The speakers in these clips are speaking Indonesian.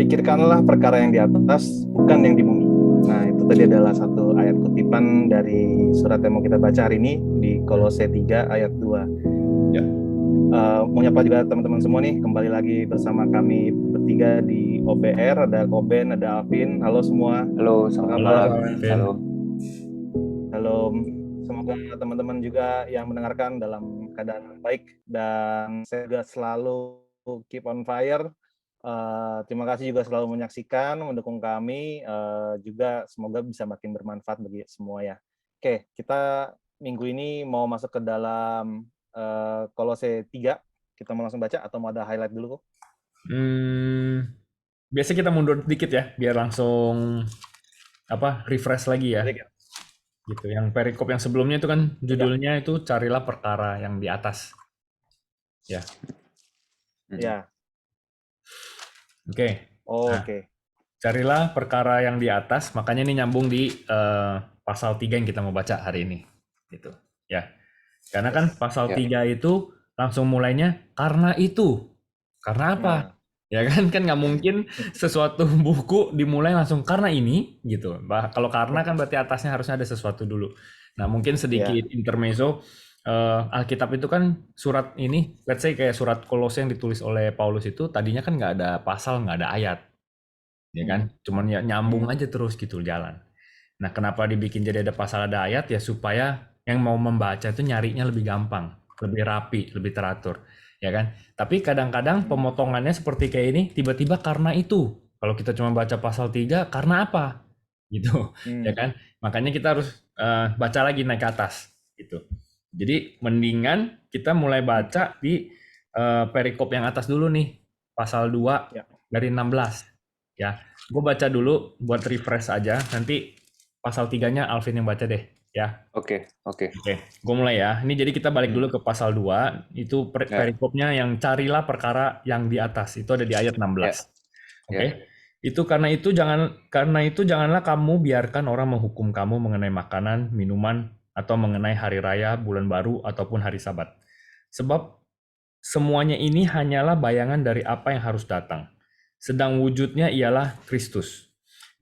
Pikirkanlah perkara yang di atas, bukan yang di bumi. Nah, itu tadi adalah satu ayat kutipan dari surat yang mau kita baca hari ini di Kolose 3 ayat 2. Ya. Mau nyapa juga teman-teman semua nih, kembali lagi bersama kami bertiga di OPR, ada Koben, ada Alvin. Halo semua. Halo, selamat malam. Halo. Halo. Semoga teman-teman juga yang mendengarkan dalam keadaan baik dan saya juga selalu keep on fire. Terima kasih juga selalu menyaksikan, mendukung kami. Juga semoga bisa makin bermanfaat bagi semua ya. Oke, kita minggu ini mau masuk ke dalam Kolose 3. Kita mau langsung baca atau mau ada highlight dulu kok? Biasa kita mundur dikit ya, biar langsung refresh lagi ya. Gitu. Yang perikop yang sebelumnya itu kan judulnya itu carilah perkara yang di atas. Ya. Ya. Oke. Oke. Carilah perkara yang di atas, makanya ini nyambung di pasal 3 yang kita mau baca hari ini. Gitu. Ya. Karena kan pasal 3 itu langsung mulainya karena itu. Karena apa? Ya kan nggak mungkin sesuatu buku dimulai langsung karena ini gitu. Kalau karena kan berarti atasnya harusnya ada sesuatu dulu. Nah, mungkin sedikit intermezzo. Alkitab itu kan surat ini, let's say kayak surat Kolose yang ditulis oleh Paulus itu tadinya kan nggak ada pasal, nggak ada ayat, ya kan? Cuman ya nyambung aja terus gitu jalan. Nah, kenapa dibikin jadi ada pasal ada ayat ya supaya yang mau membaca itu nyarinya lebih gampang, lebih rapi, lebih teratur, ya kan? Tapi kadang-kadang pemotongannya seperti kayak ini tiba-tiba karena itu. Kalau kita cuma baca pasal 3 karena apa? Gitu, ya kan? Makanya kita harus baca lagi naik ke atas gitu. Jadi mendingan kita mulai baca di perikop yang atas dulu nih, pasal 2 dari 16. Ya, gue baca dulu buat refresh aja. Nanti pasal 3-nya Alvin yang baca deh, ya. Oke. Gue mulai ya. Ini jadi kita balik dulu ke pasal 2. Itu perikopnya yang carilah perkara yang di atas. Itu ada di ayat 16. Oke. Itu karena itu janganlah kamu biarkan orang menghukum kamu mengenai makanan, minuman, atau mengenai hari raya, bulan baru, ataupun hari Sabat. Sebab semuanya ini hanyalah bayangan dari apa yang harus datang. Sedang wujudnya ialah Kristus.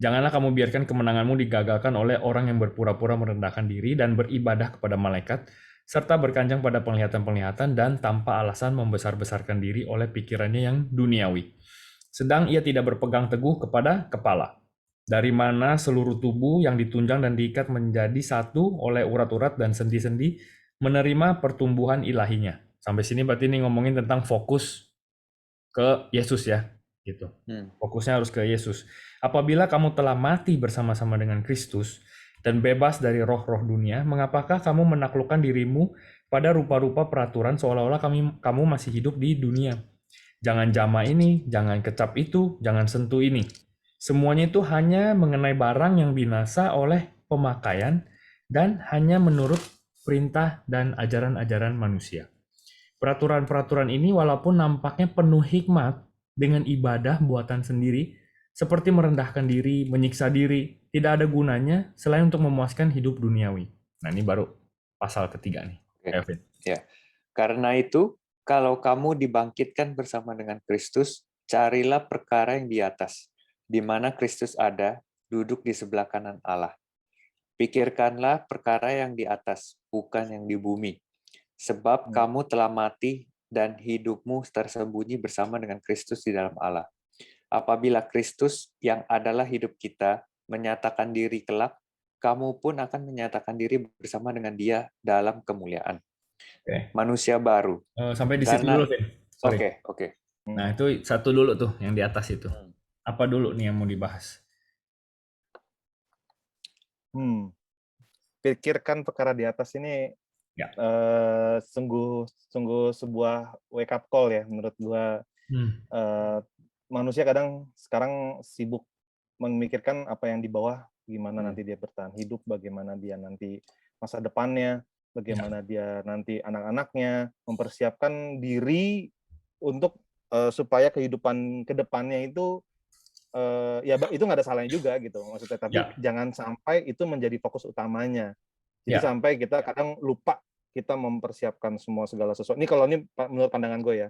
Janganlah kamu biarkan kemenanganmu digagalkan oleh orang yang berpura-pura merendahkan diri dan beribadah kepada malaikat, serta berkanjang pada penglihatan-penglihatan dan tanpa alasan membesar-besarkan diri oleh pikirannya yang duniawi. Sedang ia tidak berpegang teguh kepada kepala, dari mana seluruh tubuh yang ditunjang dan diikat menjadi satu oleh urat-urat dan sendi-sendi menerima pertumbuhan ilahinya. Sampai sini berarti ini ngomongin tentang fokus ke Yesus ya, gitu. Fokusnya harus ke Yesus. Apabila kamu telah mati bersama-sama dengan Kristus dan bebas dari roh-roh dunia, mengapakah kamu menaklukkan dirimu pada rupa-rupa peraturan seolah-olah kamu masih hidup di dunia? Jangan jama ini, jangan kecap itu, jangan sentuh ini. Semuanya itu hanya mengenai barang yang binasa oleh pemakaian dan hanya menurut perintah dan ajaran-ajaran manusia. Peraturan-peraturan ini walaupun nampaknya penuh hikmat dengan ibadah buatan sendiri, seperti merendahkan diri, menyiksa diri, tidak ada gunanya selain untuk memuaskan hidup duniawi. Nah, ini baru pasal ketiga nih. Elvin. Ya. Karena itu, kalau kamu dibangkitkan bersama dengan Kristus, carilah perkara yang di atas, di mana Kristus ada, duduk di sebelah kanan Allah. Pikirkanlah perkara yang di atas, bukan yang di bumi. Sebab kamu telah mati dan hidupmu tersembunyi bersama dengan Kristus di dalam Allah. Apabila Kristus yang adalah hidup kita menyatakan diri kelak, kamu pun akan menyatakan diri bersama dengan Dia dalam kemuliaan. Manusia baru. Sampai di situ dulu, Vin. Sorry. Oke. Nah, itu satu dulu tuh yang di atas itu. Apa dulu nih yang mau dibahas? Pikirkan perkara di atas ini sungguh sebuah wake up call ya menurut gua. Manusia kadang sekarang sibuk memikirkan apa yang di bawah, gimana nanti dia bertahan hidup, bagaimana dia nanti masa depannya, bagaimana dia nanti anak-anaknya, mempersiapkan diri untuk supaya kehidupan ke depannya itu ya itu nggak ada salahnya juga gitu maksudnya, tapi jangan sampai itu menjadi fokus utamanya. Jadi sampai kita kadang lupa kita mempersiapkan segala sesuatu. Ini kalau ini menurut pandangan gue ya,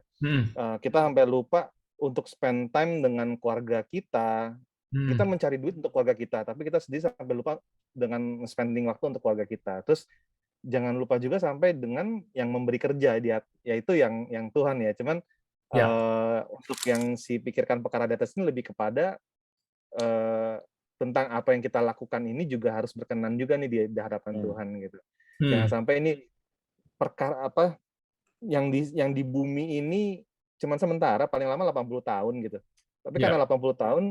kita sampai lupa untuk spend time dengan keluarga kita mencari duit untuk keluarga kita, tapi kita sendiri sampai lupa dengan spending waktu untuk keluarga kita. Terus jangan lupa juga sampai dengan yang memberi kerja, yaitu yang Tuhan ya. Cuman untuk yang pikirkan perkara di atas ini lebih kepada tentang apa yang kita lakukan ini juga harus berkenan juga nih di hadapan Tuhan gitu. Jangan sampai ini perkara apa yang di bumi ini cuman sementara, paling lama 80 tahun gitu. Tapi karena 80 tahun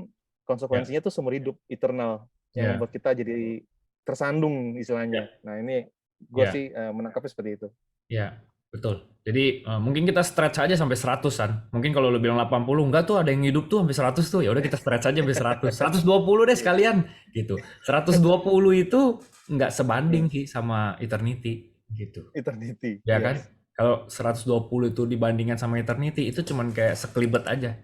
konsekuensinya tuh seumur hidup, eternal, yang membuat kita jadi tersandung istilahnya. Nah, ini gue sih menangkapnya seperti itu. Ya, betul. Jadi mungkin kita stretch aja sampai 100-an. Mungkin kalau lu bilang 80, enggak tuh ada yang hidup tuh sampai 100 tuh. Ya udah kita stretch aja sampai 100. 120 deh sekalian gitu. 120 itu enggak sebanding sih sama eternity gitu. Eternity. Ya kan? Kalau 120 itu dibandingkan sama eternity itu cuman kayak sekelibet aja.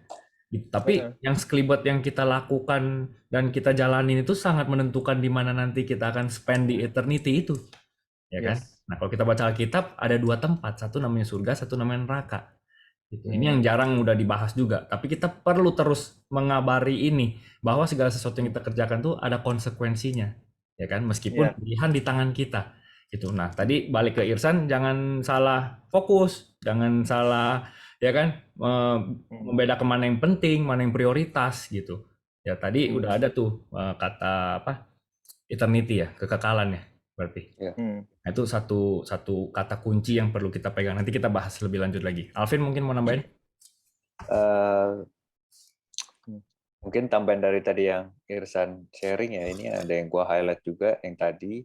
Tapi yang sekelibet yang kita lakukan dan kita jalanin itu sangat menentukan di mana nanti kita akan spend di eternity itu. Ya kan? Nah, kalau kita baca Alkitab ada 2 tempat, satu namanya surga, satu namanya neraka. Gitu. Ini yang jarang udah dibahas juga, tapi kita perlu terus mengabari ini bahwa segala sesuatu yang kita kerjakan tuh ada konsekuensinya, ya kan? Meskipun pilihan di tangan kita. Gitu. Nah, tadi balik ke Irsan, jangan salah fokus, jangan salah, ya kan? Membedakan mana yang penting, mana yang prioritas gitu. Ya tadi udah ada tuh kata apa? Eternity ya, kekekalan ya. Berarti. Nah, itu satu kata kunci yang perlu kita pegang. Nanti kita bahas lebih lanjut lagi. Alvin mungkin mau nambahin? Mungkin tambahan dari tadi yang Irsan sharing ya, ini ada yang gua highlight juga yang tadi.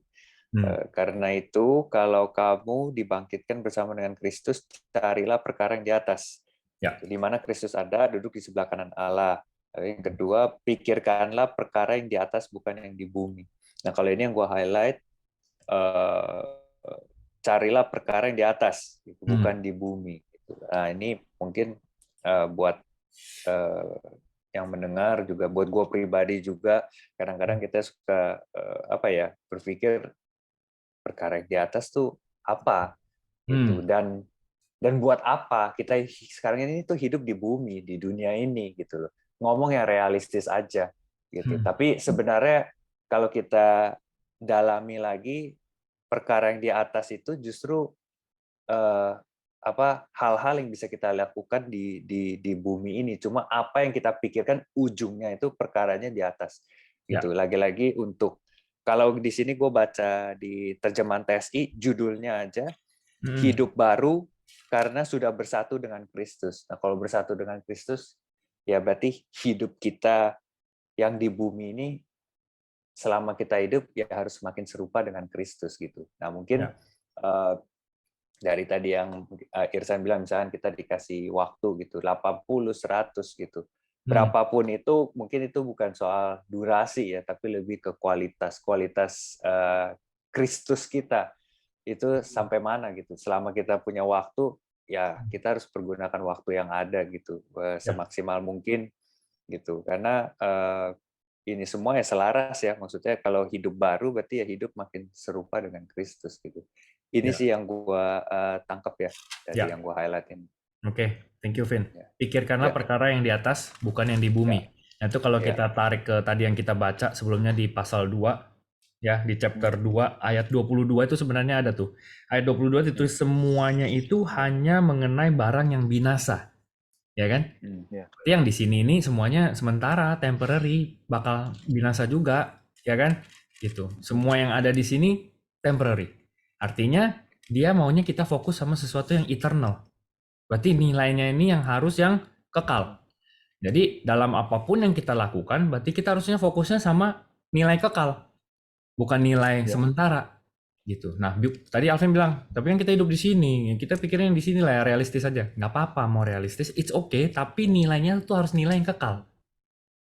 Karena itu kalau kamu dibangkitkan bersama dengan Kristus, carilah perkara yang di atas. Di mana Kristus ada, duduk di sebelah kanan Allah. Yang kedua, pikirkanlah perkara yang di atas, bukan yang di bumi. Nah, kalau ini yang gua highlight, carilah perkara yang di atas, bukan di bumi. Nah, ini mungkin buat yang mendengar juga, buat gue pribadi juga, kadang-kadang kita suka berpikir perkara yang di atas tuh apa, gitu. Dan buat apa kita sekarang ini tuh hidup di bumi, di dunia ini, gitu loh. Ngomong yang realistis aja, gitu. Tapi sebenarnya kalau kita dalami lagi, perkara yang di atas itu justru hal-hal yang bisa kita lakukan di bumi ini. Cuma apa yang kita pikirkan ujungnya itu perkaranya di atas. Gitu. Lagi-lagi untuk kalau di sini gue baca di terjemahan TSI judulnya aja hidup baru karena sudah bersatu dengan Kristus. Nah, kalau bersatu dengan Kristus ya berarti hidup kita yang di bumi ini selama kita hidup ya harus semakin serupa dengan Kristus gitu. Nah mungkin dari tadi yang Irsan bilang misalnya kita dikasih waktu gitu 80, 100 gitu. Berapapun itu mungkin itu bukan soal durasi ya, tapi lebih ke kualitas Kristus kita itu sampai mana gitu. Selama kita punya waktu ya kita harus pergunakan waktu yang ada gitu semaksimal mungkin gitu. Karena ini semua ya selaras ya, maksudnya kalau hidup baru berarti ya hidup makin serupa dengan Kristus gitu. Ini sih yang gua tangkap ya dari yang gua highlight ini. Oke, thank you Vin. Pikirkanlah perkara yang di atas, bukan yang di bumi. Nah, itu kalau kita tarik ke tadi yang kita baca sebelumnya di pasal 2 ya, di chapter 2 ayat 22 itu sebenarnya ada tuh. Ayat 22 ditulis semuanya itu hanya mengenai barang yang binasa. Ya kan? Tapi yang di sini ini semuanya sementara, temporary, bakal binasa juga, ya kan? Gitu. Semua yang ada di sini temporary. Artinya dia maunya kita fokus sama sesuatu yang eternal. Berarti nilainya ini yang harus yang kekal. Jadi dalam apapun yang kita lakukan, berarti kita harusnya fokusnya sama nilai kekal, bukan nilai sementara. Gitu. Nah, tadi Alvin bilang, tapi yang kita hidup di sini, kita pikirin yang di sini lah ya, realistis aja. Nggak apa-apa mau realistis, it's okay, tapi nilainya tuh harus nilai yang kekal.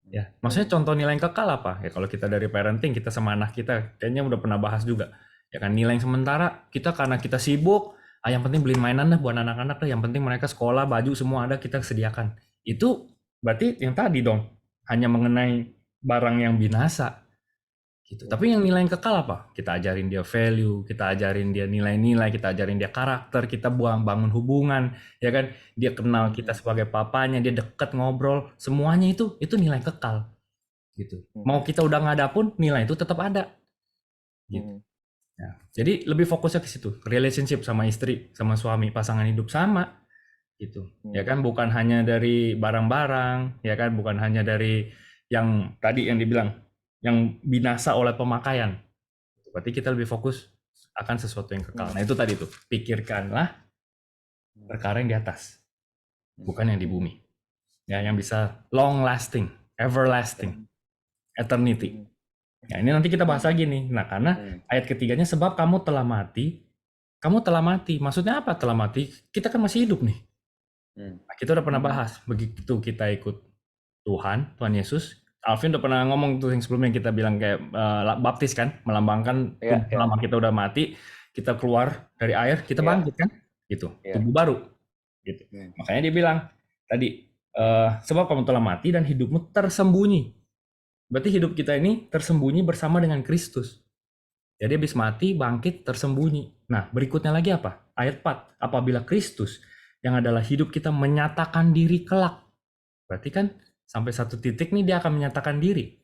Ya, maksudnya contoh nilai yang kekal apa? Ya kalau kita dari parenting, kita sama anak kita, kayaknya udah pernah bahas juga. Ya kan, nilai yang sementara, kita karena kita sibuk, yang penting beliin mainan dah buat anak-anak dah, yang penting mereka sekolah, baju semua ada, kita sediakan. Itu berarti yang tadi dong, hanya mengenai barang yang binasa. Gitu. Tapi yang nilai yang kekal apa? Kita ajarin dia value, kita ajarin dia nilai-nilai, kita ajarin dia karakter, kita bangun hubungan, ya kan? Dia kenal kita sebagai papanya, dia deket ngobrol, semuanya itu nilai kekal, gitu. Mau kita udah nggak ada pun nilai itu tetap ada, gitu. Ya, jadi lebih fokusnya ke situ, relationship sama istri, sama suami, pasangan hidup sama, gitu. Ya kan, bukan hanya dari barang-barang, ya kan, bukan hanya dari yang tadi yang dibilang yang binasa oleh pemakaian. Berarti kita lebih fokus akan sesuatu yang kekal. Nah itu tadi tuh, pikirkanlah perkara yang di atas, bukan yang di bumi. Ya, yang bisa long lasting, everlasting, eternity. Nah ini nanti kita bahas lagi nih. Nah karena ayat ketiganya sebab kamu telah mati. Kamu telah mati. Maksudnya apa telah mati? Kita kan masih hidup nih. Nah, kita udah pernah bahas. Begitu kita ikut Tuhan Yesus. Alvin udah pernah ngomong tuh yang sebelumnya kita bilang kayak baptis kan, melambangkan tubuh lama kita udah mati, kita keluar dari air, kita bangkit kan, gitu, tubuh baru, gitu. Makanya dia bilang tadi, sebab kamu telah mati dan hidupmu tersembunyi. Berarti hidup kita ini tersembunyi bersama dengan Kristus. Jadi habis mati, bangkit, tersembunyi. Nah, berikutnya lagi apa? Ayat 4, apabila Kristus yang adalah hidup kita menyatakan diri kelak. Berarti kan sampai satu titik nih dia akan menyatakan diri.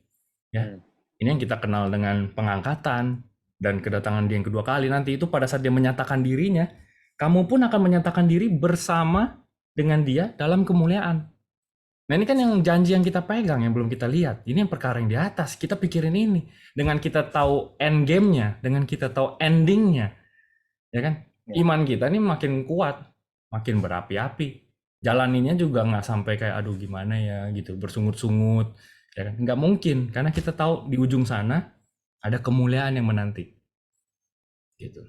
Ya. Ini yang kita kenal dengan pengangkatan dan kedatangan dia yang kedua kali. Nanti itu pada saat dia menyatakan dirinya, kamu pun akan menyatakan diri bersama dengan dia dalam kemuliaan. Nah ini kan yang janji yang kita pegang, yang belum kita lihat. Ini yang perkara yang di atas, kita pikirin ini. Dengan kita tahu end game-nya, dengan kita tahu ending-nya, ya kan? Iman kita ini makin kuat, makin berapi-api. Jalaninnya juga nggak sampai kayak aduh gimana ya gitu, bersungut-sungut. Ya kan? Nggak mungkin, karena kita tahu di ujung sana ada kemuliaan yang menanti. Gitu.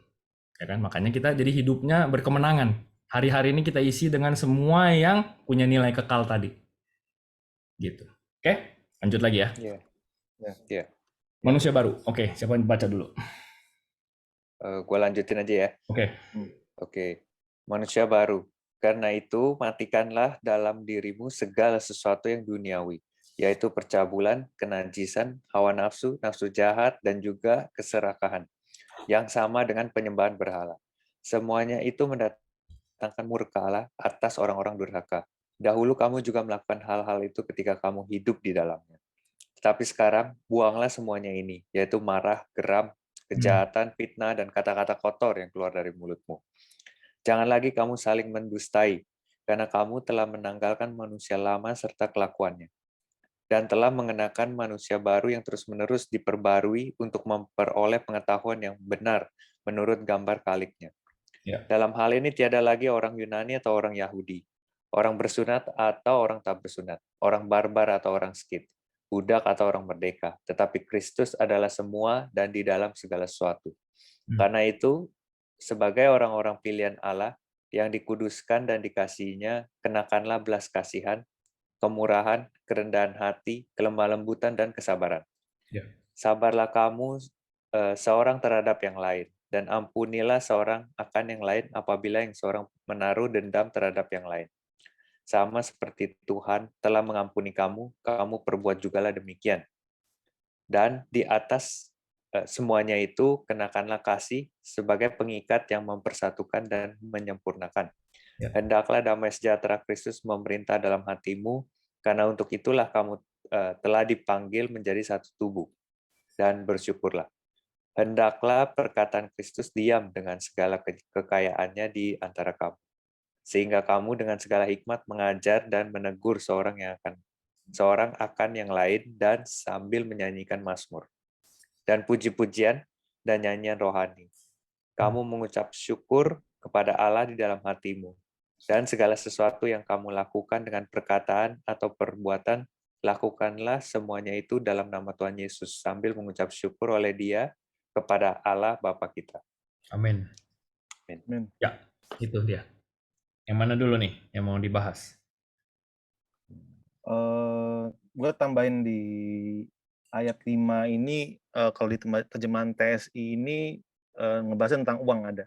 Ya kan? Makanya kita jadi hidupnya berkemenangan. Hari-hari ini kita isi dengan semua yang punya nilai kekal tadi. Gitu. Oke, lanjut lagi ya. Manusia baru. Oke, siapa yang baca dulu? Gue lanjutin aja ya. Oke. Manusia baru. Karena itu, matikanlah dalam dirimu segala sesuatu yang duniawi, yaitu percabulan, kenajisan, hawa nafsu, nafsu jahat, dan juga keserakahan, yang sama dengan penyembahan berhala. Semuanya itu mendatangkan murka Allah atas orang-orang durhaka. Dahulu kamu juga melakukan hal-hal itu ketika kamu hidup di dalamnya. Tetapi sekarang, buanglah semuanya ini, yaitu marah, geram, kejahatan, fitnah, dan kata-kata kotor yang keluar dari mulutmu. Jangan lagi kamu saling mendustai, karena kamu telah menanggalkan manusia lama serta kelakuannya, dan telah mengenakan manusia baru yang terus-menerus diperbarui untuk memperoleh pengetahuan yang benar menurut gambar kaliknya. Dalam hal ini tiada lagi orang Yunani atau orang Yahudi, orang bersunat atau orang tak bersunat, orang barbar atau orang Skit, budak atau orang merdeka, tetapi Kristus adalah semua dan di dalam segala sesuatu. Karena itu, sebagai orang-orang pilihan Allah yang dikuduskan dan dikasihinya, kenakanlah belas kasihan, kemurahan, kerendahan hati, kelemah lembutan, dan kesabaran. Sabarlah kamu seorang terhadap yang lain, dan ampunilah seorang akan yang lain apabila yang seorang menaruh dendam terhadap yang lain. Sama seperti Tuhan telah mengampuni kamu, kamu perbuat jugalah demikian. Dan di atas semuanya itu, kenakanlah kasih sebagai pengikat yang mempersatukan dan menyempurnakan. Hendaklah damai sejahtera Kristus memerintah dalam hatimu, karena untuk itulah kamu telah dipanggil menjadi satu tubuh. Dan bersyukurlah. Hendaklah perkataan Kristus diam dengan segala kekayaannya di antara kamu, sehingga kamu dengan segala hikmat mengajar dan menegur seorang akan yang lain, dan sambil menyanyikan mazmur dan puji-pujian dan nyanyian rohani. Kamu mengucap syukur kepada Allah di dalam hatimu, dan segala sesuatu yang kamu lakukan dengan perkataan atau perbuatan, lakukanlah semuanya itu dalam nama Tuhan Yesus, sambil mengucap syukur oleh Dia kepada Allah Bapa kita. Amin. Ya, itu dia. Yang mana dulu nih yang mau dibahas? Gue tambahin di ayat 5 ini, kalau di terjemahan TSI ini ngebahas tentang uang ada.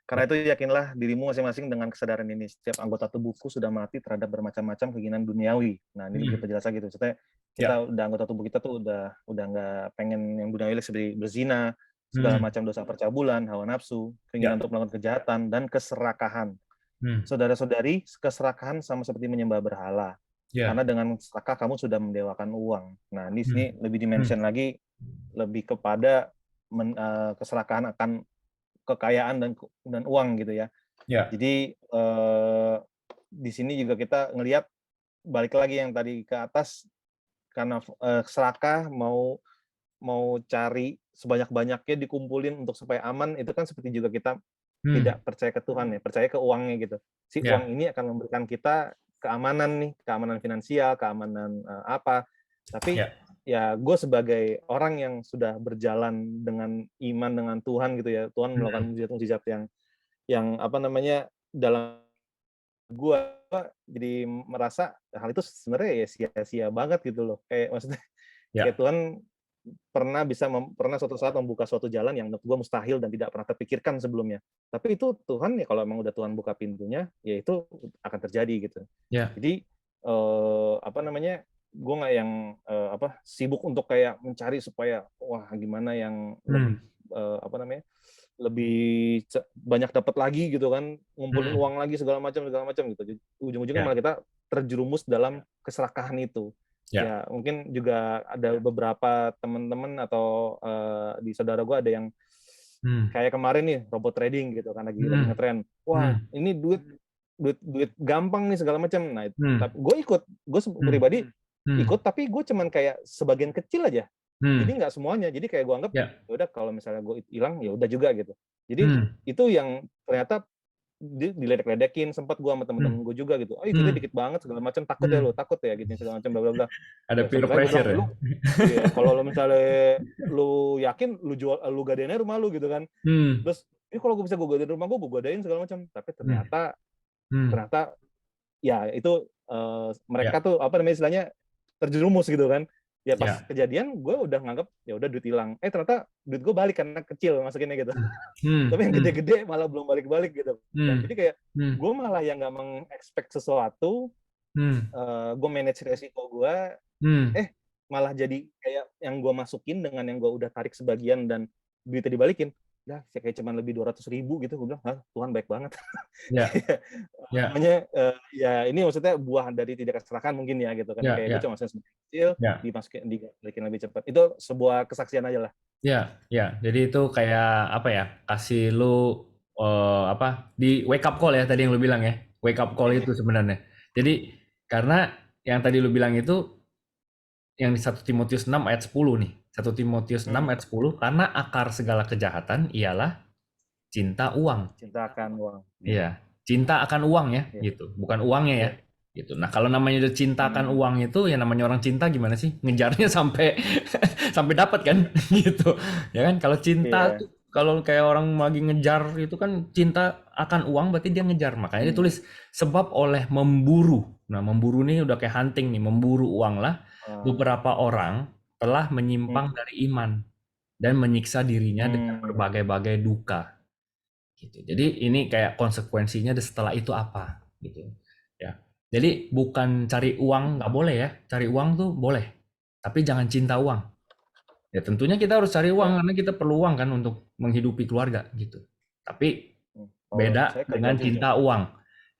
Karena itu yakinlah dirimu masing-masing dengan kesadaran ini. Setiap anggota tubuhku sudah mati terhadap bermacam-macam keinginan duniawi. Nah ini lebih perjelas lagi tuh. Maksudnya kita udah anggota tubuh kita tuh udah nggak pengen yang duniawi seperti berzina, segala macam dosa percabulan, hawa nafsu, keinginan untuk melakukan kejahatan, dan keserakahan. Saudara-saudari, keserakahan sama seperti menyembah berhala. Karena dengan serakah kamu sudah mendewakan uang. Nah, di sini lebih dimention lagi, lebih kepada keserakahan akan kekayaan dan uang gitu ya. Jadi di sini juga kita ngelihat balik lagi yang tadi ke atas, karena serakah mau cari sebanyak-banyaknya dikumpulin untuk supaya aman, itu kan seperti juga kita tidak percaya ke Tuhan ya, percaya ke uangnya gitu. Si uang ini akan memberikan kita keamanan nih, keamanan finansial, keamanan apa. Tapi ya gue sebagai orang yang sudah berjalan dengan iman dengan Tuhan gitu ya, Tuhan melakukan mujizat-mujizat yang apa namanya dalam gue jadi merasa hal itu sebenarnya ya sia-sia banget gitu loh. Kayak maksudnya kayak Tuhan pernah suatu saat membuka suatu jalan yang menurut gue mustahil dan tidak pernah terpikirkan sebelumnya. Tapi itu Tuhan ya, kalau emang udah Tuhan buka pintunya, ya itu akan terjadi gitu. Jadi apa namanya, gue nggak yang sibuk untuk kayak mencari supaya wah gimana yang lebih apa namanya, lebih banyak dapat lagi gitu kan, ngumpulin uang lagi segala macam gitu. Jadi ujung-ujungnya malah kita terjerumus dalam keserakahan itu. Ya mungkin juga ada beberapa teman-teman atau di saudara gue ada yang kayak kemarin nih robot trading gitu kan, lagi ngetren. Wah ini duit gampang nih segala macam. Nah tapi gue pribadi ikut, tapi gue cuman kayak sebagian kecil aja. Jadi nggak semuanya. Jadi kayak gue anggap ya udah kalau misalnya gue hilang ya udah juga gitu. Jadi itu yang ternyata diledek-ledekin, sempat gue sama temen-temen gue juga gitu. Oh itu dikit banget segala macam, takut ya gitu segala macam bla bla bla. Ada peer pressure ya. Iya, kalau lo misalnya lu yakin lu gadein rumah lu gitu kan. Terus ini kalau gue bisa gue gadein rumah gue gadein segala macam. Tapi ternyata ya itu mereka tuh apa namanya istilahnya terjerumus gitu kan. Ya pas kejadian gue udah nganggap ya udah duit hilang. Ternyata duit gue balik karena kecil masukinnya gitu. Tapi yang gede-gede malah belum balik-balik gitu. Dan jadi kayak gue malah yang nggak mengekspek sesuatu, gue manage resiko gue, malah jadi kayak yang gue masukin dengan yang gue udah tarik sebagian dan duitnya dibalikin, ya kayak cuman lebih 200.000 gitu. Gue bilang, Tuhan baik banget. Namanya ya ini maksudnya buah dari tidak keserakahan mungkin ya gitu kan. Kayak gue cuma masukin kecil, dibalikin lebih cepat. Itu sebuah kesaksian aja lah. Ya. Jadi itu kayak apa ya? Kasih lu di wake up call ya tadi yang lu bilang ya. Wake up call itu sebenarnya. Jadi karena yang tadi lu bilang itu yang di 1 Timotius 6 ayat 10 nih. 1 Timotius 6 ayat 10, karena akar segala kejahatan ialah cinta uang. Cinta akan uang. Iya, cinta akan uang ya, gitu. Bukan uangnya ya. Gitu. Nah, kalau namanya udah cinta akan uang itu, ya namanya orang cinta gimana sih? Ngejarnya sampai sampai dapat kan? Gitu. Ya kan? Kalau cinta tuh, kalau kayak orang lagi ngejar itu kan cinta akan uang, berarti dia ngejar. Makanya ditulis sebab oleh memburu. Nah, memburu nih udah kayak hunting nih, memburu uang lah. Beberapa orang telah menyimpang dari iman dan menyiksa dirinya dengan berbagai-bagai duka. Gitu. Jadi ini kayak konsekuensinya setelah itu apa? Gitu. Ya. Jadi bukan cari uang nggak boleh ya, cari uang tuh boleh, tapi jangan cinta uang. Ya tentunya kita harus cari uang karena kita perlu uang kan untuk menghidupi keluarga gitu. Tapi beda dengan cinta uang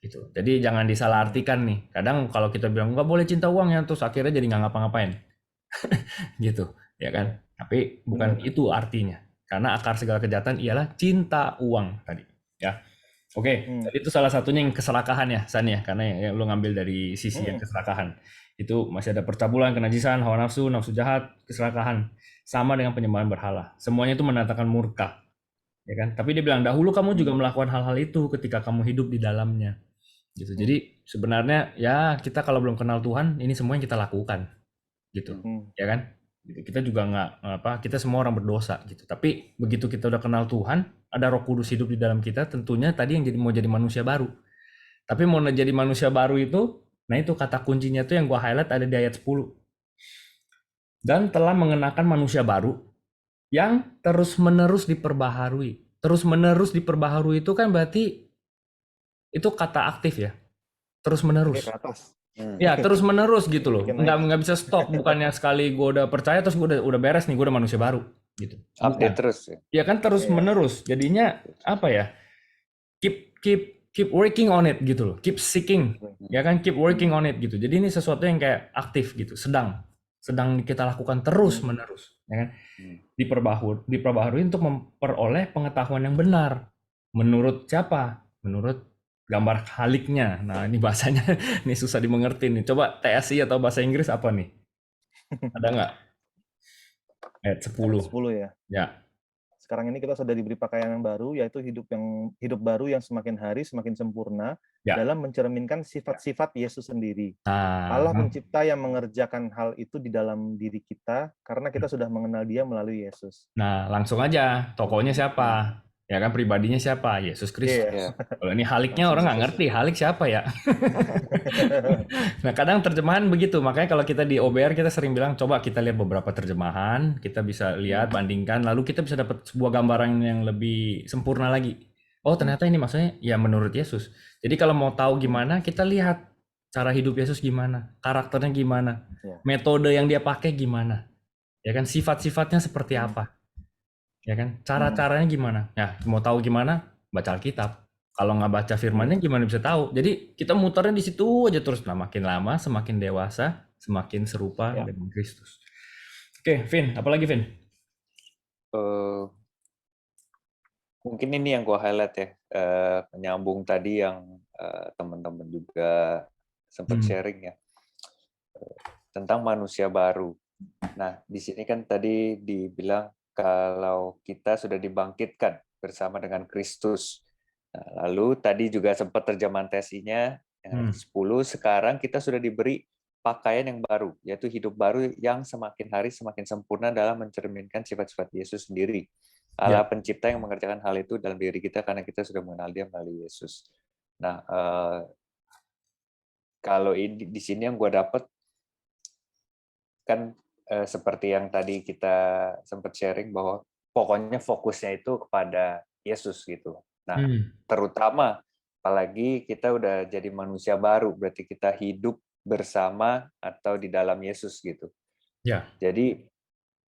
gitu. Jadi jangan disalahartikan nih. Kadang kalau kita bilang nggak boleh cinta uang ya, terus akhirnya jadi nggak ngapa-ngapain, gitu, ya kan? Tapi bukan itu artinya. Karena akar segala kejahatan ialah cinta uang tadi, ya. Oke, jadi itu salah satunya yang keserakahan ya, San ya, karena yang lu ngambil dari sisi yang keserakahan. Itu masih ada percabulan, kenajisan, hawa nafsu, nafsu jahat, keserakahan. Sama dengan penyembahan berhala. Semuanya itu mendatangkan murka. Ya kan? Tapi dia bilang, dahulu kamu juga melakukan hal-hal itu ketika kamu hidup di dalamnya. Gitu. Jadi sebenarnya ya kita kalau belum kenal Tuhan, ini semua yang kita lakukan. Gitu. Ya kan? Kita juga kita semua orang berdosa gitu. Tapi begitu kita udah kenal Tuhan, ada Roh Kudus hidup di dalam kita, tentunya tadi yang mau jadi manusia baru. Tapi mau jadi manusia baru itu, nah itu kata kuncinya tuh yang gua highlight ada di ayat 10. Dan telah mengenakan manusia baru yang terus-menerus diperbaharui. Terus-menerus diperbaharui itu kan berarti itu kata aktif ya. Terus-menerus. Ya, terus menerus gitu loh. Makin naik. Nggak bisa stop. Bukannya sekali gue udah percaya terus gue udah beres nih, gue udah manusia baru gitu. Update Bukan. terus ya. Ya kan terus Iya. menerus. Jadinya apa ya? Keep working on it gitu loh. Keep seeking. Ya kan keep working on it gitu. Jadi ini sesuatu yang kayak aktif gitu, sedang kita lakukan terus menerus, ya kan? Diperbaharui untuk memperoleh pengetahuan yang benar. Menurut siapa? Menurut gambar haliknya. Nah, ini bahasanya ini susah dimengerti nih. Coba TSI atau bahasa Inggris apa nih? Ada nggak? Ayat 10. 10 ya. Ya. Sekarang ini kita sudah diberi pakaian yang baru, yaitu hidup baru yang semakin hari semakin sempurna dalam mencerminkan sifat-sifat Yesus sendiri. Allah pencipta yang mengerjakan hal itu di dalam diri kita karena kita sudah mengenal Dia melalui Yesus. Nah, langsung aja. Tokohnya siapa? Ya kan, pribadinya siapa? Yesus Kristus. Kalau ini haliknya orang nggak ngerti. Halik siapa ya? Nah, kadang terjemahan begitu. Makanya kalau kita di OBR kita sering bilang, coba kita lihat beberapa terjemahan, kita bisa lihat, bandingkan, lalu kita bisa dapat sebuah gambaran yang lebih sempurna lagi. Oh, ternyata ini maksudnya ya menurut Yesus. Jadi kalau mau tahu gimana, kita lihat cara hidup Yesus gimana, karakternya gimana, metode yang dia pakai gimana. Ya kan, sifat-sifatnya seperti apa. Ya kan, cara-caranya gimana. Ya, mau tahu gimana, baca Alkitab. Kalau nggak baca firmannya gimana bisa tahu. Jadi kita muternya di situ aja terus. Nah, makin lama semakin dewasa, semakin serupa dengan Kristus. Oke, Vin, apalagi Vin? Mungkin ini yang gue highlight ya, menyambung tadi yang teman-teman juga sempat sharing ya, tentang manusia baru. Nah, di sini kan tadi dibilang kalau kita sudah dibangkitkan bersama dengan Kristus. Nah, lalu tadi juga sempat terjemahan TSI-nya yang 10, sekarang kita sudah diberi pakaian yang baru, yaitu hidup baru yang semakin hari semakin sempurna dalam mencerminkan sifat-sifat Yesus sendiri. Allah pencipta yang mengerjakan hal itu dalam diri kita karena kita sudah mengenal Dia melalui Yesus. Nah, kalau di sini yang gue dapat kan seperti yang tadi kita sempat sharing bahwa pokoknya fokusnya itu kepada Yesus gitu. Nah, terutama apalagi kita udah jadi manusia baru, berarti kita hidup bersama atau di dalam Yesus gitu. Jadi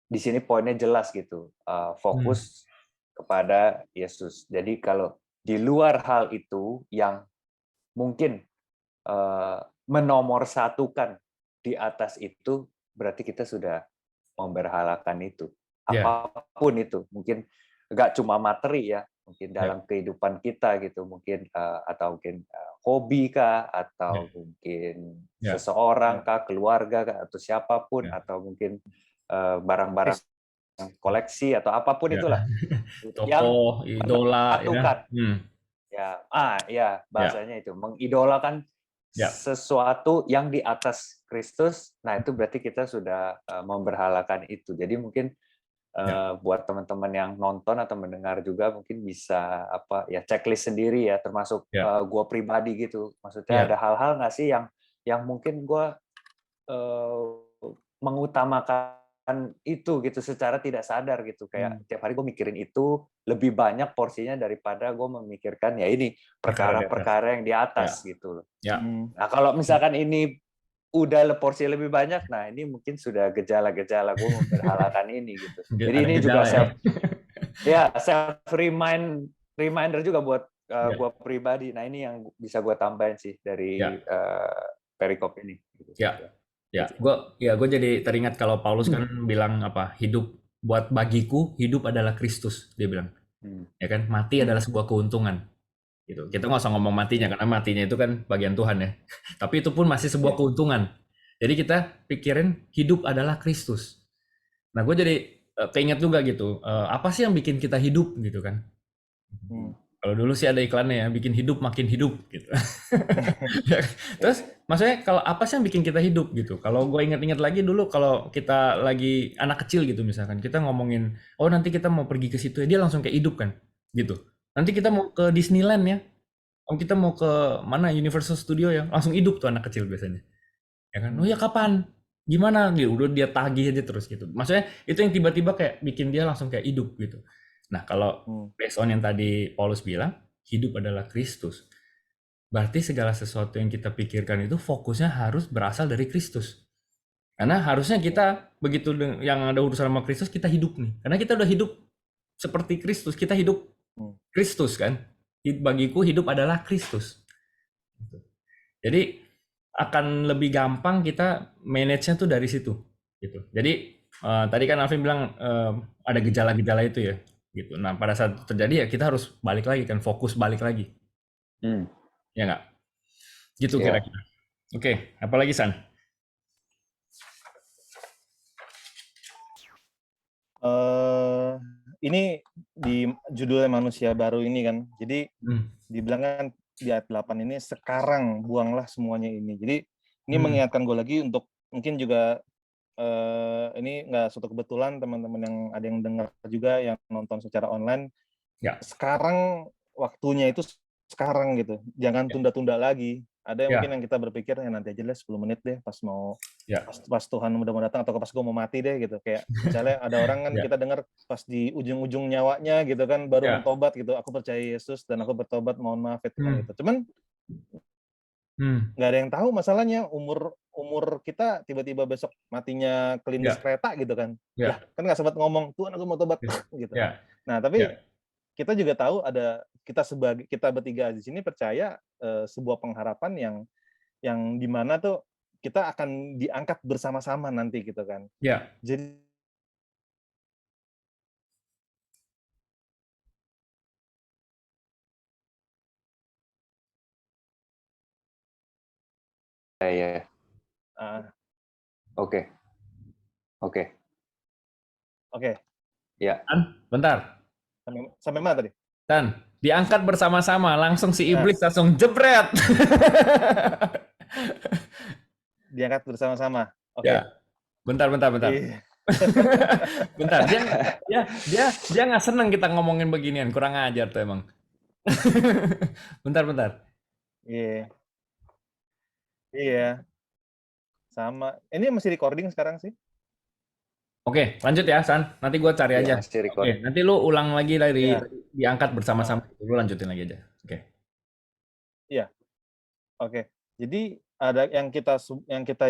di sini poinnya jelas gitu, fokus kepada Yesus. Jadi kalau di luar hal itu yang mungkin menomorsatukan di atas itu, berarti kita sudah memberhalakan itu. Apapun itu, mungkin nggak cuma materi ya, mungkin dalam kehidupan kita gitu, mungkin atau mungkin hobi kah, atau mungkin seseorang kah, keluarga kah, atau siapapun, atau mungkin barang-barang koleksi atau apapun itulah. Tokoh, idola, bahasanya itu mengidolakan sesuatu yang di atas Kristus. Nah, itu berarti kita sudah memberhalakan itu. Jadi mungkin buat teman-teman yang nonton atau mendengar juga mungkin bisa checklist sendiri ya, termasuk gue pribadi gitu. Maksudnya ada hal-hal nggak sih yang mungkin gue mengutamakan itu gitu secara tidak sadar gitu, kayak tiap hari gue mikirin itu lebih banyak porsinya daripada gue memikirkan ya ini perkara-perkara yang di atas gitu loh. Nah, kalau misalkan ini udah porsi lebih banyak, nah ini mungkin sudah gejala-gejala gue memberhalakan ini gitu. Jadi ini juga self reminder juga buat gue pribadi. Nah, ini yang bisa gue tambahin sih dari perikop ini gitu. Gue jadi teringat kalau Paulus kan bilang hidup buat bagiku, hidup adalah Kristus, dia bilang. Ya kan, mati adalah sebuah keuntungan. Gitu. Kita nggak usah ngomong matinya karena matinya itu kan bagian Tuhan ya. Tapi itu pun masih sebuah keuntungan. Jadi kita pikirin hidup adalah Kristus. Nah, gue jadi keinget juga gitu. Apa sih yang bikin kita hidup gitu kan? Kalau dulu sih ada iklannya ya, bikin hidup makin hidup gitu. Terus maksudnya kalau apa sih yang bikin kita hidup gitu? Kalau gue ingat-ingat lagi dulu kalau kita lagi anak kecil gitu misalkan, kita ngomongin, oh nanti kita mau pergi ke situ ya, dia langsung kayak hidup kan gitu. Nanti kita mau ke Disneyland ya, kita mau ke mana Universal Studio ya, langsung hidup tuh anak kecil biasanya. Ya kan? Oh ya kapan? Gimana? Dia udah dia tagih aja terus gitu. Maksudnya itu yang tiba-tiba kayak bikin dia langsung kayak hidup gitu. Nah, kalau based on yang tadi Paulus bilang, hidup adalah Kristus. berarti segala sesuatu yang kita pikirkan itu fokusnya harus berasal dari Kristus. Karena harusnya kita begitu yang ada urusan sama Kristus, kita hidup nih. Karena kita udah hidup seperti Kristus, kita hidup Kristus kan. Bagiku hidup adalah Kristus. Jadi akan lebih gampang kita manage-nya tuh dari situ. Gitu. Jadi tadi kan Alvin bilang ada gejala-gejala itu ya. Gitu. Nah pada saat itu terjadi ya kita harus balik lagi kan, fokus balik lagi. Ya nggak? Gitu kira-kira. Oke, apalagi San? Ini di judulnya manusia baru ini kan, jadi dibilang kan di ayat 8 ini, sekarang buanglah semuanya ini. Jadi ini mengingatkan gue lagi untuk mungkin juga ini nggak suatu kebetulan teman-teman yang ada yang dengar juga yang nonton secara online. Ya. Sekarang waktunya itu sekarang gitu, jangan tunda-tunda lagi. Ada yang mungkin yang kita berpikir ya nanti aja lah 10 menit deh pas mau pas Tuhan udah mau datang atau pas gue mau mati deh gitu. Kayak misalnya ada orang kan kita dengar pas di ujung-ujung nyawanya gitu kan baru bertobat gitu. Aku percaya Yesus dan aku bertobat, mohon maaf ya Tuhan gitu. Cuman nggak ada yang tahu masalahnya umur kita tiba-tiba besok matinya kelindes kereta gitu kan. Ya kan nggak sempat ngomong Tuhan aku mau tobat gitu. Nah tapi kita juga tahu ada kita bertiga di sini percaya sebuah pengharapan yang dimana tuh kita akan diangkat bersama-sama nanti gitu kan. Jadi Oke. Ya. Bentar. Sampai mana tadi? Dan diangkat bersama-sama, langsung si iblis langsung jebret. Diangkat bersama-sama. Oke. Bentar. Bentar, dia nggak seneng kita ngomongin beginian, kurang ajar tuh emang. Bentar. Iya. Sama. Ini masih recording sekarang sih. Oke, lanjut ya, San. Nanti gue cari aja. Oke, nanti lu ulang lagi dari diangkat bersama-sama. Lu lanjutin lagi aja. Oke. Iya. Oke. Jadi ada yang kita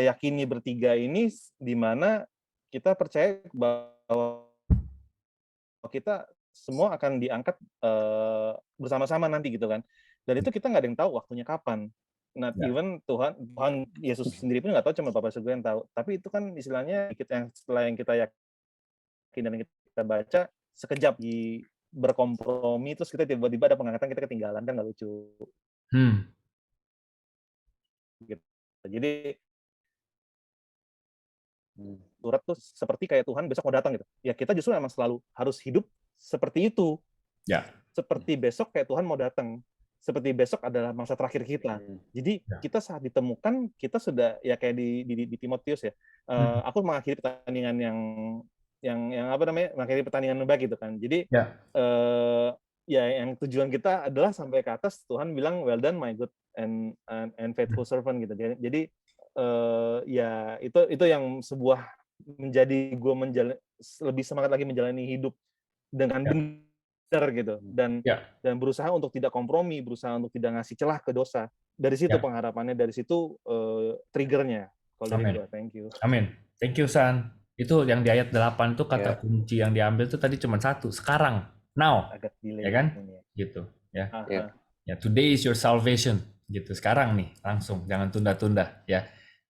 yakini bertiga ini di mana kita percaya bahwa kita semua akan diangkat bersama-sama nanti gitu kan. Dan itu kita nggak ada yang tahu waktunya kapan. Nah, even Tuhan Yesus sendiri pun nggak tahu, cuma Bapa Surga yang tahu. Tapi itu kan istilahnya setelah yang kita yakin dan kita baca, sekejap berkompromi, terus kita tiba-tiba ada pengangkatan, kita ketinggalan, kan nggak lucu. Gitu. Jadi surat tuh seperti kayak Tuhan besok mau datang gitu. Ya kita justru emang selalu harus hidup seperti itu. Seperti besok kayak Tuhan mau datang. Seperti besok adalah masa terakhir kita. Jadi kita saat ditemukan, kita sudah ya kayak di Timotius ya. Aku mengakhiri pertandingan yang apa namanya, mengakhiri pertandingan yang baik gitu kan. Jadi ya yang tujuan kita adalah sampai ke atas. Tuhan bilang well done my good and faithful servant gitu. Jadi ya itu yang sebuah menjadi gue lebih semangat lagi menjalani hidup dengan benar gitu dan berusaha untuk tidak kompromi, berusaha untuk tidak ngasih celah ke dosa. Dari situ pengharapannya, dari situ triggernya. Kalau dari gue, thank you. Amin. Thank you, San. Itu yang di ayat 8 itu kata kunci yang diambil itu tadi cuma satu, sekarang, now. Ya kan? Gitu, ya. Ya, today is your salvation. Gitu, sekarang nih, langsung, jangan tunda-tunda, ya.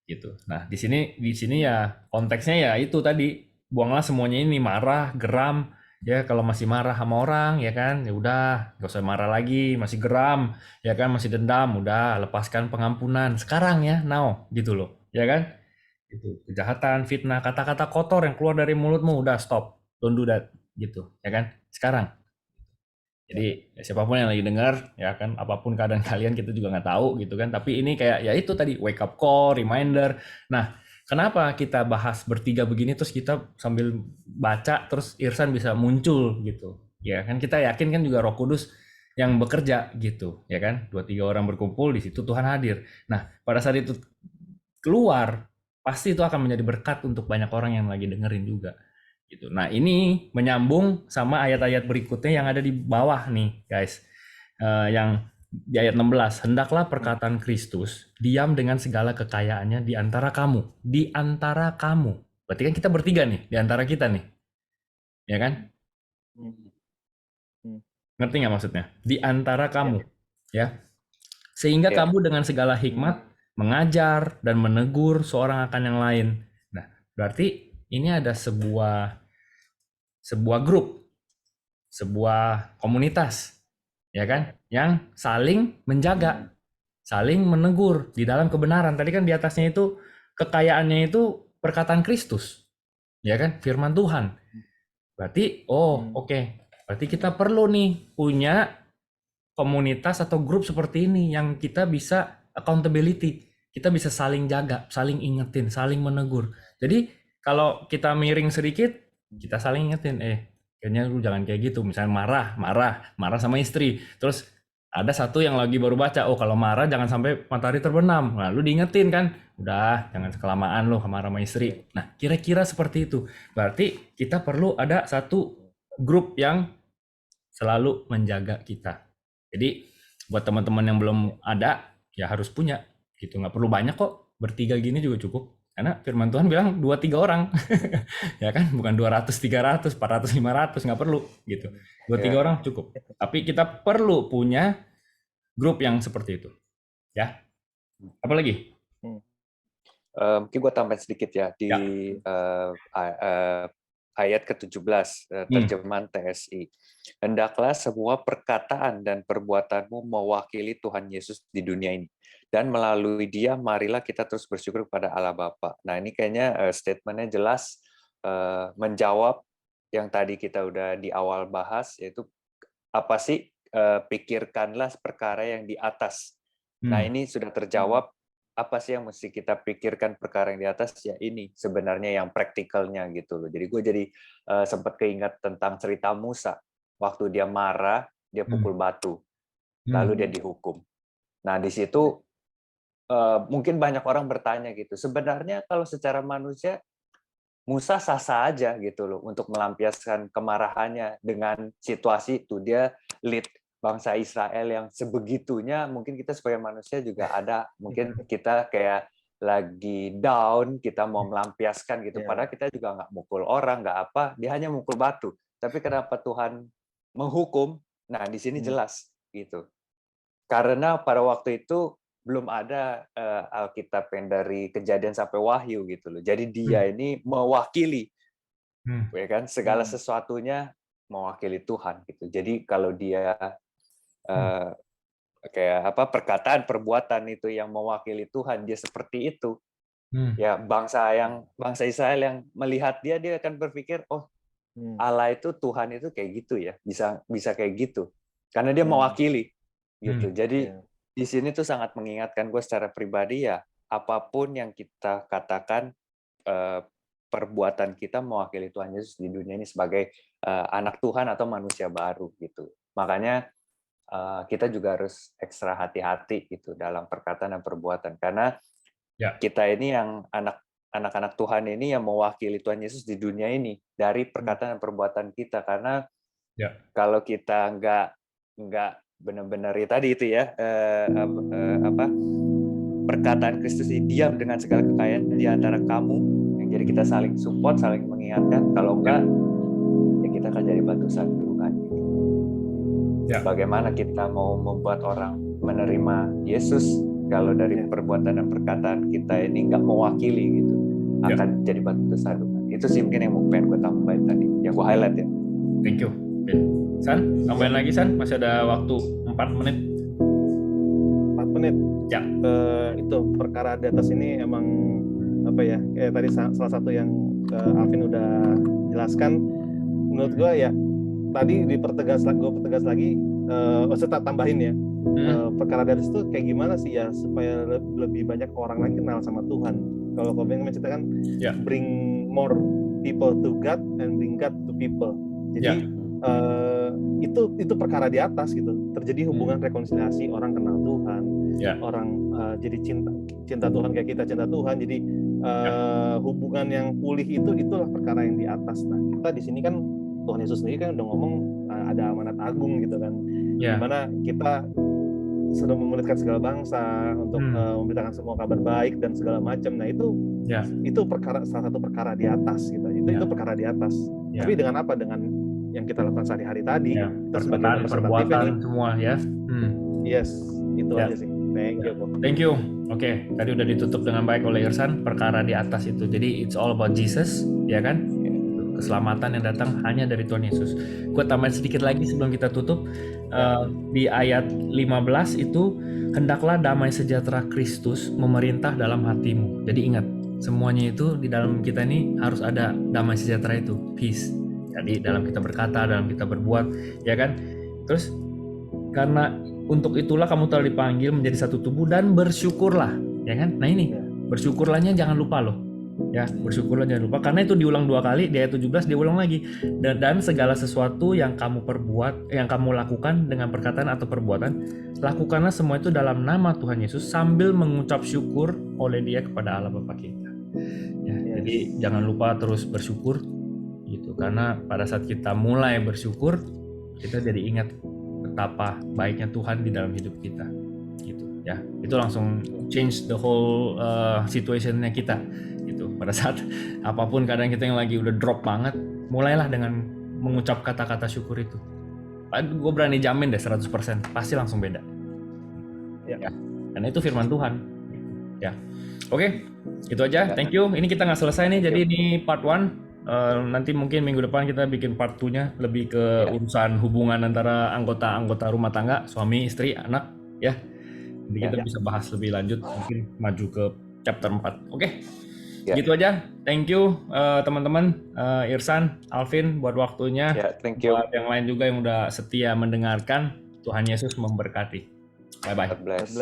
Gitu. Nah, di sini ya konteksnya ya itu tadi, buanglah semuanya ini, marah, geram. Ya kalau masih marah sama orang ya kan, ya udah gak usah marah lagi, masih geram ya kan, masih dendam, udah lepaskan pengampunan sekarang ya, now gitu loh ya kan. Itu kejahatan, fitnah, kata-kata kotor yang keluar dari mulutmu udah stop, don't do that gitu ya kan sekarang. Jadi ya, siapapun yang lagi dengar ya kan, apapun keadaan kalian kita juga nggak tahu gitu kan, tapi ini kayak ya itu tadi wake up call, reminder. Nah, kenapa kita bahas bertiga begini terus kita sambil baca terus Irsan bisa muncul gitu. Ya kan kita yakin kan juga Roh Kudus yang bekerja gitu, ya kan? 2-3 orang berkumpul di situ Tuhan hadir. Nah, pada saat itu keluar pasti itu akan menjadi berkat untuk banyak orang yang lagi dengerin juga. Gitu. Nah, ini menyambung sama ayat-ayat berikutnya yang ada di bawah nih, guys. Yang di ayat 16, hendaklah perkataan Kristus diam dengan segala kekayaannya di antara kamu. Di antara kamu. Berarti kan kita bertiga nih, di antara kita nih. Ya kan? Ngerti nggak maksudnya? Di antara kamu. Ya. Sehingga kamu dengan segala hikmat mengajar dan menegur seorang akan yang lain. Nah, berarti ini ada sebuah grup, sebuah komunitas, ya kan, yang saling menjaga, saling menegur di dalam kebenaran. Tadi kan di atasnya itu kekayaannya itu perkataan Kristus, ya kan, firman Tuhan. Berarti, oke. Berarti kita perlu nih punya komunitas atau grup seperti ini yang kita bisa accountability. Kita bisa saling jaga, saling ingetin, saling menegur. Jadi kalau kita miring sedikit, kita saling ingetin, kayaknya lu jangan kayak gitu. Misalnya marah sama istri. Terus ada satu yang lagi baru baca, kalau marah jangan sampai matahari terbenam. Nah, lu diingetin kan, udah jangan kelamaan lu marah sama istri. Nah, kira-kira seperti itu. Berarti kita perlu ada satu grup yang selalu menjaga kita. Jadi buat teman-teman yang belum ada, ya harus punya. Gitu, nggak perlu banyak kok, bertiga gini juga cukup. Karena firman Tuhan bilang 2-3 orang. Ya kan, bukan 200, 300, 400, 500, nggak perlu gitu. 2-3 orang cukup. Tapi kita perlu punya grup yang seperti itu. Ya. Apalagi? Mungkin gue tambahin sedikit ya di ayat ke-17 terjemahan TSI. Hendaklah semua perkataan dan perbuatanmu mewakili Tuhan Yesus di dunia ini. Dan melalui Dia marilah kita terus bersyukur kepada Allah Bapa. Nah, ini kayaknya statementnya jelas menjawab yang tadi kita udah di awal bahas, yaitu apa sih pikirkanlah perkara yang di atas. Nah, ini sudah terjawab. Apa sih yang mesti kita pikirkan perkara yang di atas? Ya ini sebenarnya yang praktikalnya gitu loh. Jadi gue jadi sempat keingat tentang cerita Musa. Waktu dia marah, dia pukul batu. Lalu dia dihukum. Nah di situ mungkin banyak orang bertanya gitu. Sebenarnya kalau secara manusia, Musa sah-sah aja gitu loh untuk melampiaskan kemarahannya dengan situasi itu. Dia lead bangsa Israel yang sebegitunya, mungkin kita sebagai manusia juga ada, mungkin kita kayak lagi down, kita mau melampiaskan gitu, padahal kita juga nggak mukul orang, nggak apa, dia hanya mukul batu. Tapi kenapa Tuhan menghukum? Nah, di sini jelas gitu. Karena pada waktu itu belum ada Alkitab yang dari Kejadian sampai Wahyu gitu loh. Jadi dia ini mewakili, ya kan, segala sesuatunya mewakili Tuhan gitu. Jadi kalau dia kayak apa perkataan perbuatan itu yang mewakili Tuhan, dia seperti itu. Ya bangsa Israel yang melihat dia akan berpikir, oh Allah itu Tuhan itu kayak gitu ya, bisa kayak gitu karena dia mewakili gitu. Jadi di sini tuh sangat mengingatkan gue secara pribadi ya, apapun yang kita katakan perbuatan kita mewakili Tuhan Yesus di dunia ini sebagai anak Tuhan atau manusia baru gitu. Makanya kita juga harus ekstra hati-hati gitu dalam perkataan dan perbuatan, karena kita ini yang anak-anak Tuhan ini yang mewakili Tuhan Yesus di dunia ini dari perkataan dan perbuatan kita. Karena kalau kita nggak benar-benar tadi itu ya perkataan Kristus ini diam dengan segala kekayaan di antara kamu, yang jadi kita saling support, saling mengingatkan. Kalau enggak, ya kita akan jadi batu sandungan. Bagaimana kita mau membuat orang menerima Yesus kalau dari perbuatan dan perkataan kita ini nggak mewakili gitu, akan jadi batu sandungan. Itu sih mungkin yang mau pengen gue tambahin tadi, yang gue highlight ya. Thank you. San, tambahin lagi San, masih ada waktu 4 menit. 4 menit. Ya. Itu perkara di atas ini emang apa ya? Kayak tadi salah satu yang Alvin udah jelaskan. Menurut gue ya, tadi gue pertegas lagi, saya tambahin ya, perkara dari itu kayak gimana sih ya supaya lebih banyak orang lagi kenal sama Tuhan. Kalau kau yang menceritakan bring more people to God and bring God to people. Jadi itu perkara di atas gitu. Terjadi hubungan rekonsiliasi, orang kenal Tuhan, orang jadi cinta Tuhan kayak kita cinta Tuhan. Jadi hubungan yang pulih itulah perkara yang di atas. Nah kita di sini kan Tuhan Yesus sendiri kan udah ngomong ada amanat agung gitu kan, dimana kita sudah memuliakan segala bangsa, untuk memberitakan semua kabar baik dan segala macam. Nah itu salah satu perkara di atas gitu. Itu perkara di atas. Tapi dengan apa? Dengan yang kita lakukan sehari-hari tadi. Perkataan, perbuatan semua ya. Yes, itu aja sih. Thank you. Thank you. Oke, tadi udah ditutup dengan baik oleh Irsan, perkara di atas itu. Jadi it's all about Jesus, ya kan? Keselamatan yang datang hanya dari Tuhan Yesus. Gue tambahin sedikit lagi sebelum kita tutup. Di ayat 15 itu, hendaklah damai sejahtera Kristus memerintah dalam hatimu. Jadi ingat, semuanya itu di dalam kita ini harus ada damai sejahtera itu, peace. Jadi dalam kita berkata, dalam kita berbuat, ya kan? Terus karena untuk itulah kamu telah dipanggil menjadi satu tubuh dan bersyukurlah, ya kan? Nah ini bersyukurlahnya jangan lupa loh. Ya, bersyukurlah jangan lupa, karena itu diulang 2 kali di ayat 17, diulang lagi. Dan segala sesuatu yang kamu perbuat, yang kamu lakukan dengan perkataan atau perbuatan, lakukanlah semua itu dalam nama Tuhan Yesus sambil mengucap syukur oleh Dia kepada Allah Bapa kita. Ya, jadi jangan lupa terus bersyukur gitu, karena pada saat kita mulai bersyukur, kita jadi ingat betapa baiknya Tuhan di dalam hidup kita. Gitu ya. Itu langsung change the whole situationnya kita. Pada saat apapun keadaan kita yang lagi udah drop banget, mulailah dengan mengucap kata-kata syukur itu. Gue berani jamin deh 100% pasti langsung beda. Ya. Karena itu firman Tuhan. Ya. Oke, itu aja. Thank you. Ini kita nggak selesai nih. Jadi ini part 1. Nanti mungkin minggu depan kita bikin part 2-nya lebih ke urusan hubungan antara anggota rumah tangga, suami, istri, anak, ya. Jadi kita bisa bahas lebih lanjut, mungkin maju ke chapter 4. Oke. Gitu aja. Thank you teman-teman, Irsan, Alvin buat waktunya. Thank you. Buat yang lain juga yang udah setia mendengarkan. Tuhan Yesus memberkati. Bye bye. God bless.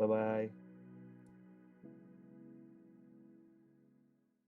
Bye bye.